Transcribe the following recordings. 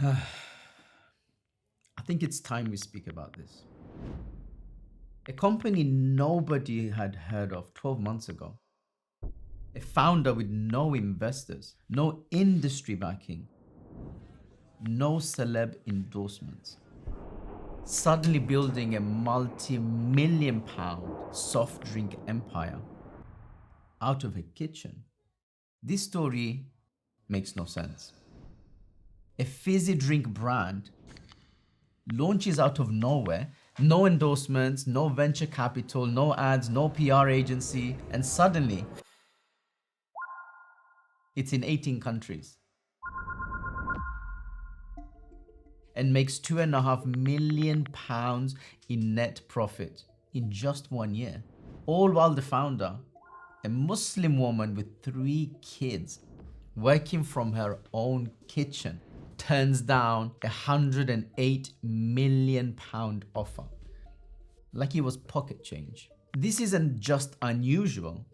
I think it's time we speak about this. A company nobody had heard of 12 months ago. A founder with no investors, no industry backing, no celeb endorsements. Suddenly building a multi-million pound soft drink empire out of a kitchen. This story makes no sense. A fizzy drink brand launches out of nowhere, no endorsements, no venture capital, no ads, no PR agency, and suddenly it's in 18 countries and makes £2.5 million in net profit in just 1 year. All while the founder, a Muslim woman with 3 kids, working from her own kitchen, turns down a £108 million offer. Like it was pocket change. This isn't just unusual,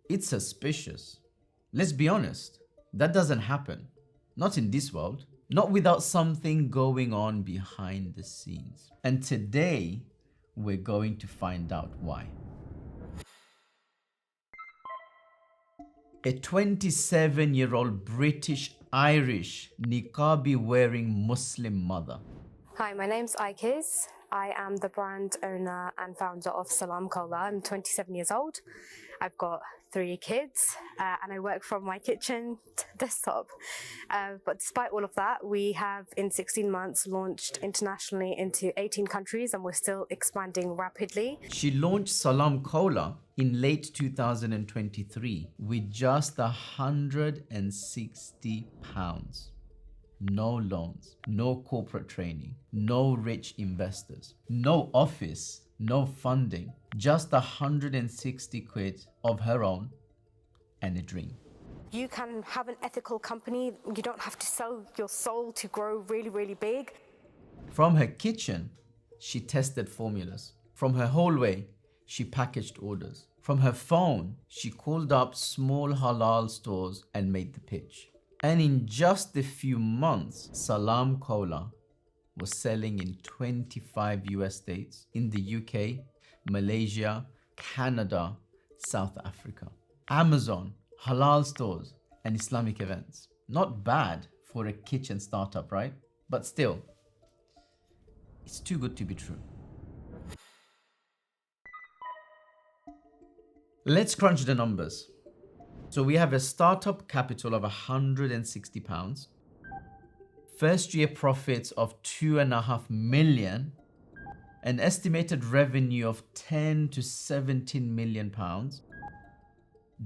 it's suspicious. Let's be honest, that doesn't happen. Not in this world. Not without something going on behind the scenes. And today, we're going to find out why. A 27-year-old British Irish niqabi wearing Muslim mother. Hi, my name's Aikiz. I am the brand owner and founder of Salaam Cola. I'm 27 years old. I've got 3 kids and I work from my kitchen desktop. But despite all of that, we have in 16 months launched internationally into 18 countries and we're still expanding rapidly. She launched Salaam Cola in late 2023 with just £160. No loans, no corporate training, no rich investors, no office, no funding, just 160 quid of her own and a dream. You can have an ethical company. You don't have to sell your soul to grow really, really big. From her kitchen, she tested formulas. From her hallway, she packaged orders. From her phone, she called up small halal stores and made the pitch. And in just a few months, Salaam Cola was selling in 25 US states, in the UK, Malaysia, Canada, South Africa. Amazon, halal stores, and Islamic events. Not bad for a kitchen startup, right? But still, it's too good to be true. Let's crunch the numbers. So we have a startup capital of £160, first year profits of £2.5 million, an estimated revenue of £10 to £17 million,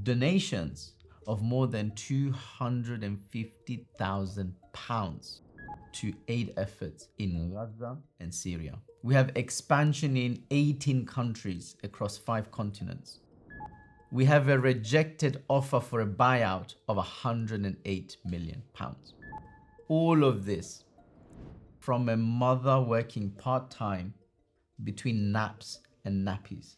donations of more than £250,000 to aid efforts in Gaza and Syria. We have expansion in 18 countries across 5 continents. We have a rejected offer for a buyout of £108 million. All of this from a mother working part-time between naps and nappies.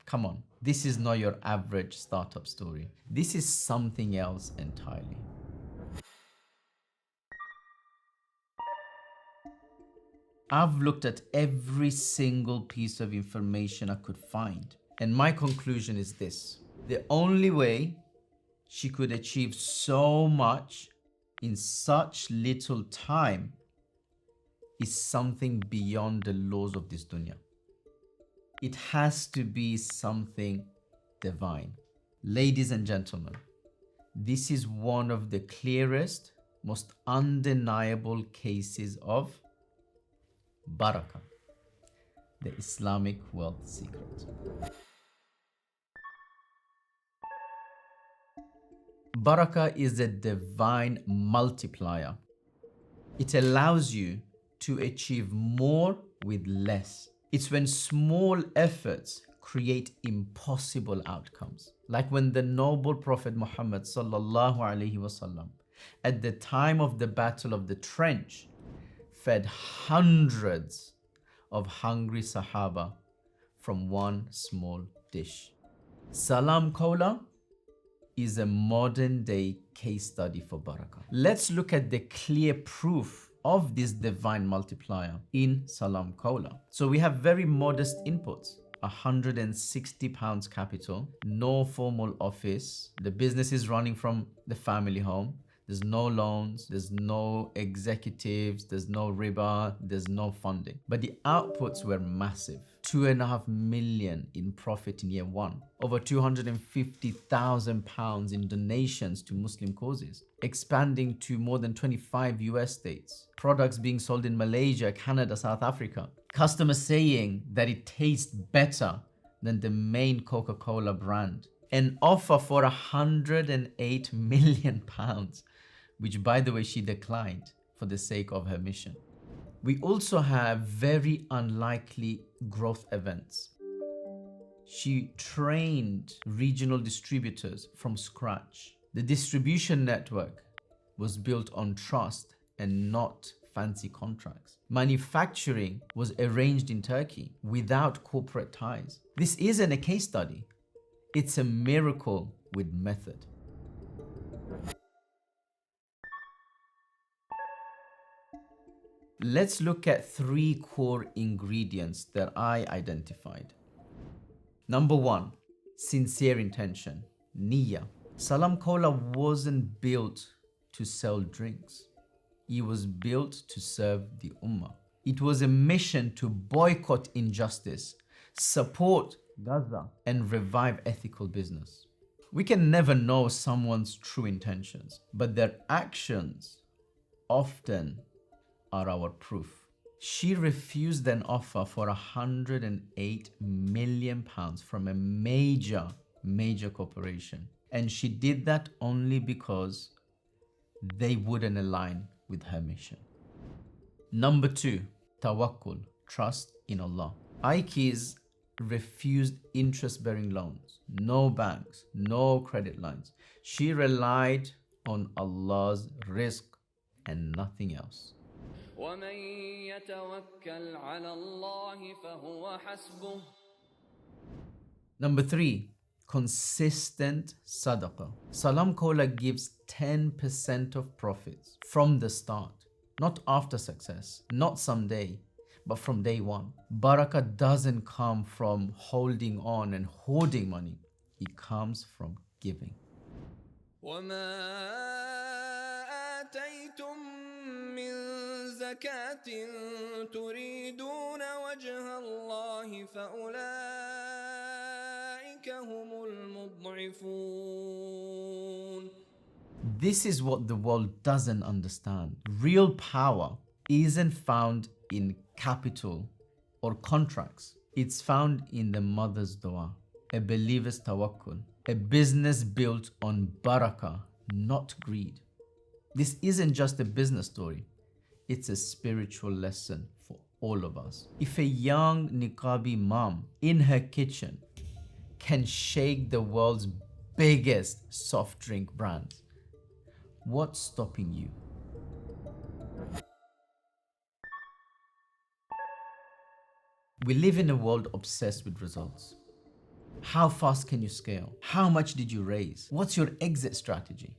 Come on, this is not your average startup story. This is something else entirely. I've looked at every single piece of information I could find, and my conclusion is this. The only way she could achieve so much in such little time is something beyond the laws of this dunya. It has to be something divine. Ladies and gentlemen, this is one of the clearest, most undeniable cases of Barakah, the Islamic wealth secret. Barakah is a divine multiplier. It allows you to achieve more with less. It's when small efforts create impossible outcomes. Like when the noble Prophet Muhammad sallallahu alaihi wasallam, at the time of the Battle of the Trench, fed hundreds of hungry Sahaba from one small dish. Salaam Cola is a modern day case study for Barakah. Let's look at the clear proof of this divine multiplier in Salaam Cola. So we have very modest inputs. £160 capital, no formal office. The business is running from the family home. There's no loans, there's no executives, there's no riba, there's no funding. But the outputs were massive. 2.5 million in profit in year one. Over £250,000 in donations to Muslim causes. Expanding to more than 25 US states. Products being sold in Malaysia, Canada, South Africa. Customers saying that it tastes better than the main Coca-Cola brand. An offer for £108 million, which by the way she declined for the sake of her mission. We also have very unlikely growth events. She trained regional distributors from scratch. The distribution network was built on trust and not fancy contracts. Manufacturing was arranged in Turkey without corporate ties. This isn't a case study. It's a miracle with method. Let's look at 3 core ingredients that I identified. Number 1, sincere intention, niyyah. Salaam Cola wasn't built to sell drinks. It was built to serve the Ummah. It was a mission to boycott injustice, support Gaza, and revive ethical business. We can never know someone's true intentions, but their actions often are our proof. She refused an offer for £108 million from a major corporation. And she did that only because they wouldn't align with her mission. Number 2, tawakkul, trust in Allah. Ikes refused interest-bearing loans, no banks, no credit lines. She relied on Allah's rizq and nothing else. وَمَن يَتَوَكَّلْ عَلَى اللَّهِ فَهُوَ حَسْبُهُ. Number 3, consistent sadaqah. Salaam Cola gives 10% of profits from the start, not after success, not someday, but from day one. Barakah doesn't come from holding on and hoarding money. It comes from giving. وَمَا آتَيْتُم مِّن زَكَاةٍ تُرِيدُونَ وَجْهَ اللَّهِ فَأُولَٰئِكَ هُمُ الْمُضْعِفُونَ. This is what the world doesn't understand. Real power isn't found in capital or contracts. It's found in the mother's dua, a believer's tawakkul, a business built on barakah, not greed. This isn't just a business story. It's a spiritual lesson for all of us. If a young niqabi mom in her kitchen can shake the world's biggest soft drink brands, what's stopping you? We live in a world obsessed with results. How fast can you scale? How much did you raise? What's your exit strategy?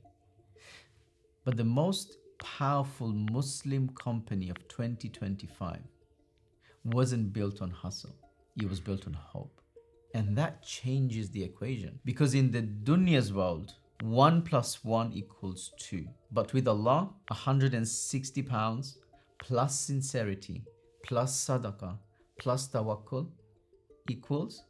But the most powerful Muslim company of 2025 wasn't built on hustle. It was built on hope. And that changes the equation. Because in the dunya's world, 1 + 1 = 2. But with Allah, £160 plus sincerity plus sadaqah plus tawakkul equals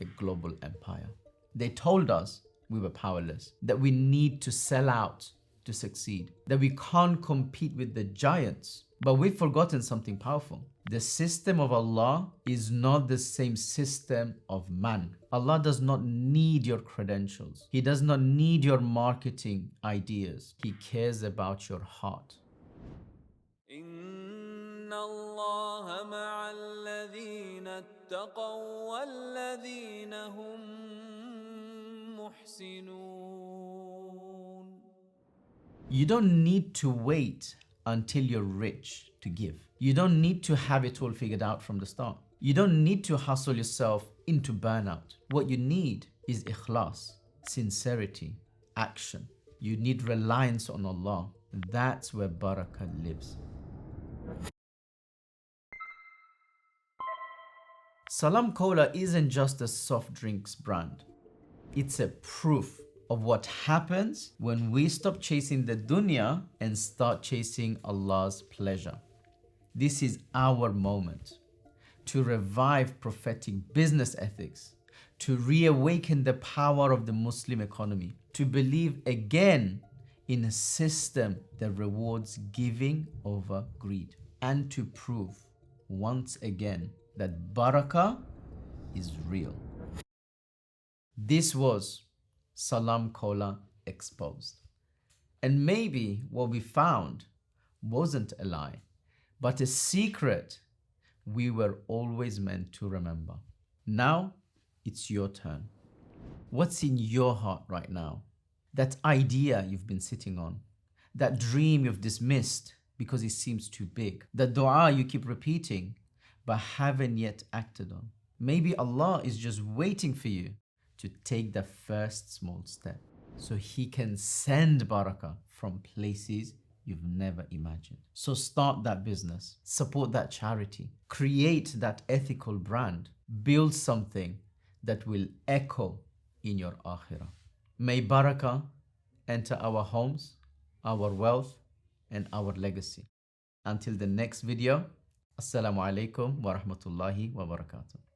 a global empire. They told us we were powerless, that we need to sell out to succeed, that we can't compete with the giants. But we've forgotten something powerful. The system of Allah is not the same system of man. Allah does not need your credentials. He does not need your marketing ideas. He cares about your heart. إِنَّ اللَّهَ مَعَ الَّذِينَ اتَّقَوْا وَالَّذِينَ هُم مُحْسِنُونَ. You don't need to wait until you're rich to give. You don't need to have it all figured out from the start. You don't need to hustle yourself into burnout. What you need is ikhlas, sincerity, action. You need reliance on Allah. That's where barakah lives. Salaam Cola isn't just a soft drinks brand. It's a proof of what happens when we stop chasing the dunya and start chasing Allah's pleasure. This is our moment to revive prophetic business ethics, to reawaken the power of the Muslim economy, to believe again in a system that rewards giving over greed, and to prove once again that Barakah is real. This was Salaam Cola exposed. And maybe what we found wasn't a lie, but a secret we were always meant to remember. Now it's your turn. What's in your heart right now? That idea you've been sitting on, that dream you've dismissed because it seems too big, the dua you keep repeating but haven't yet acted on. Maybe Allah is just waiting for you to take the first small step so He can send barakah from places you've never imagined. So start that business, support that charity, create that ethical brand, build something that will echo in your akhirah. May barakah enter our homes, our wealth, and our legacy. Until the next video, Assalamu alaikum wa rahmatullahi wa barakatuh.